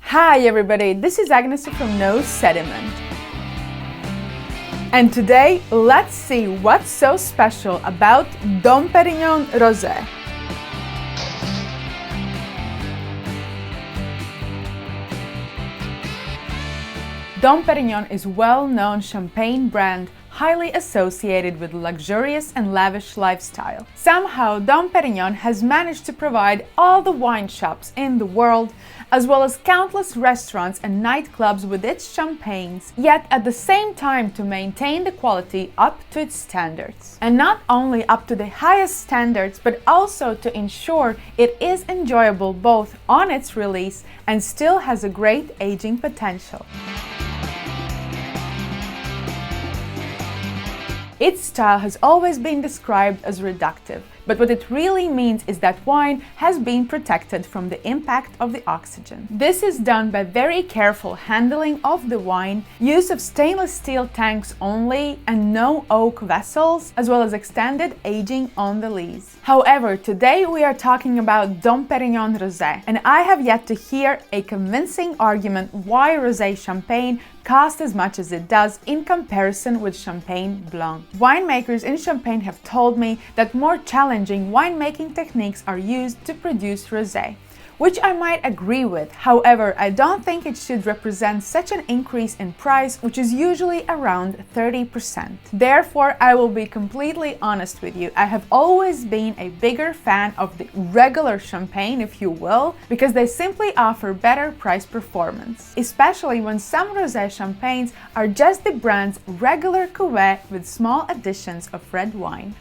Hi everybody, this is Agnes from Sediment. And today, let's see what's so special about Dom Perignon Rose. Dom Perignon is a well-known champagne brand highly associated with luxurious and lavish lifestyle. Somehow, Dom Perignon has managed to provide all the wine shops in the world, as well as countless restaurants and nightclubs with its champagnes, yet at the same time to maintain the quality up to its standards. And not only up to the highest standards, but also to ensure it is enjoyable both on its release and still has a great aging potential. Its style has always been described as reductive, but what it really means is that wine has been protected from the impact of the oxygen. This is done by very careful handling of the wine, use of stainless steel tanks only and no oak vessels, as well as extended aging on the lees. However, today we are talking about Dom Perignon Rosé, and I have yet to hear a convincing argument why rosé champagne costs as much as it does in comparison with Champagne Blanc. Winemakers in Champagne have told me that more challenging winemaking techniques are used to produce rosé, which I might agree with. However, I don't think it should represent such an increase in price, which is usually around 30%. Therefore, I will be completely honest with you. I have always been a bigger fan of the regular champagne, if you will, because they simply offer better price performance, especially when some rosé champagnes are just the brand's regular cuvée with small additions of red wine.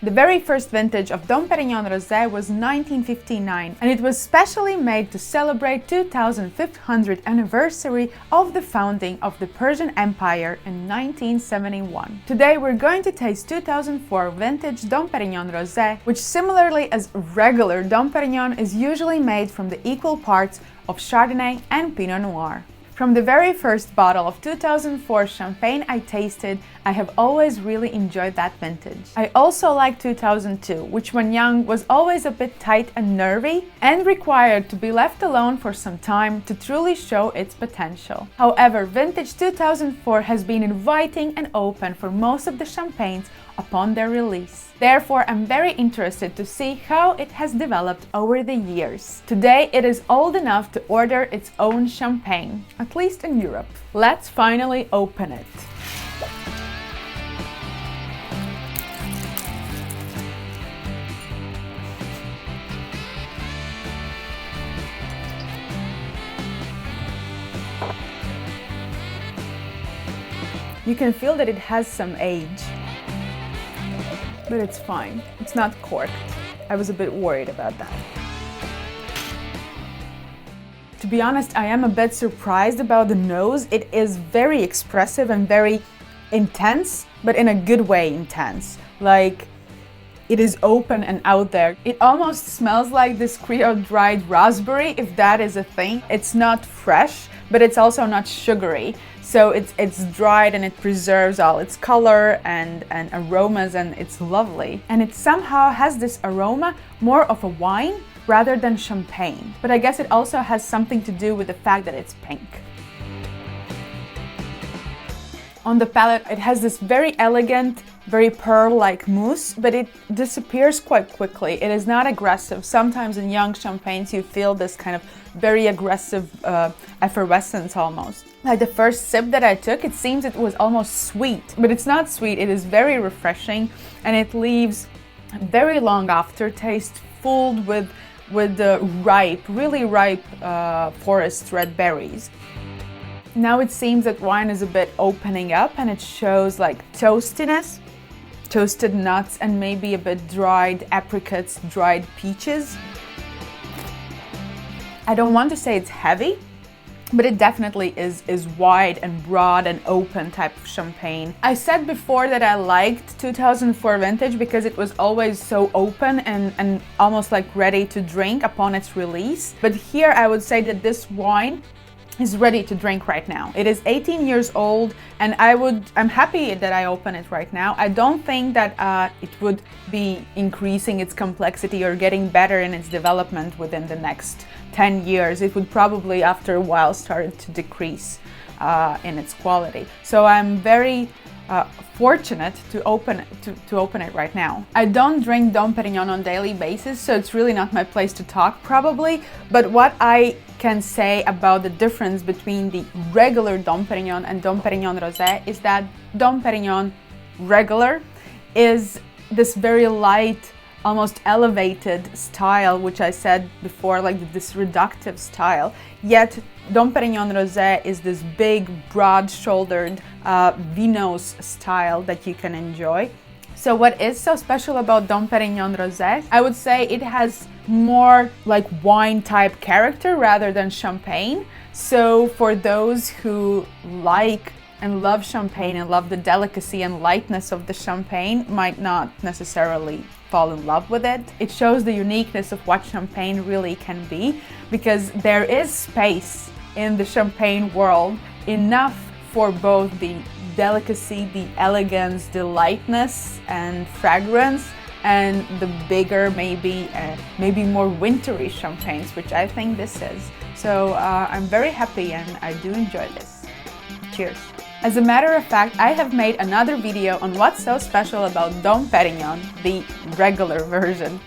The very first vintage of Dom Perignon Rosé was 1959, and it was specially made to celebrate 2500th anniversary of the founding of the Persian Empire in 1971. Today we're going to taste 2004 vintage Dom Perignon Rosé, which similarly as regular Dom Perignon is usually made from the equal parts of Chardonnay and Pinot Noir. From the very first bottle of 2004 champagne I tasted, I have always really enjoyed that vintage. I also like 2002, which when young was always a bit tight and nervy and required to be left alone for some time to truly show its potential. However, vintage 2004 has been inviting and open for most of the champagnes upon their release. Therefore, I'm very interested to see how it has developed over the years. Today, it is old enough to order its own champagne, at least in Europe. Let's finally open it. You can feel that it has some age, but it's fine. It's not corked. I was a bit worried about that. To be honest, I am a bit surprised about the nose. It is very expressive and very intense, but in a good way intense. Like, it is open and out there. It almost smells like this Creole dried raspberry, if that is a thing. It's not fresh, but it's also not sugary. So it's dried and it preserves all its color and aromas, and it's lovely. And it somehow has this aroma more of a wine rather than champagne. But I guess it also has something to do with the fact that it's pink. On the palate, it has this very elegant, very pearl-like mousse, but it disappears quite quickly. It is not aggressive. Sometimes in young champagnes you feel this kind of very aggressive effervescence almost. Like the first sip that I took, it seems it was almost sweet, but it's not sweet. It is very refreshing, and it leaves a very long aftertaste filled with the really ripe forest red berries. Now it seems that wine is a bit opening up, and it shows like toastiness, toasted nuts, and maybe a bit dried apricots, dried peaches. I don't want to say it's heavy, but it definitely is wide and broad and open type of champagne. I said before that I liked 2004 vintage because it was always so open and almost like ready to drink upon its release. But here I would say that this wine is ready to drink right now. It is 18 years old, and I'm happy that I open it right now. I don't think that it would be increasing its complexity or getting better in its development within the next 10 years. It would probably after a while start to decrease in its quality. So I'm very fortunate to open it right now. I don't drink Dom Perignon on a daily basis, so it's really not my place to talk probably, but what I can say about the difference between the regular Dom Perignon and Dom Perignon Rosé is that Dom Perignon regular is this very light, almost elevated style, which I said before, like this reductive style, yet Dom Perignon Rosé is this big, broad-shouldered vinous style that you can enjoy. So what is so special about Dom Perignon Rosé? I would say it has more like wine type character rather than champagne. So for those who like and love champagne and love the delicacy and lightness of the champagne, might not necessarily fall in love with it. It shows the uniqueness of what champagne really can be, because there is space in the champagne world enough for both the delicacy, the elegance, the lightness and fragrance, and the bigger, maybe more wintry champagnes, which I think this is. So I'm very happy and I do enjoy this. Cheers. As a matter of fact, I have made another video on what's so special about Dom Perignon, the regular version.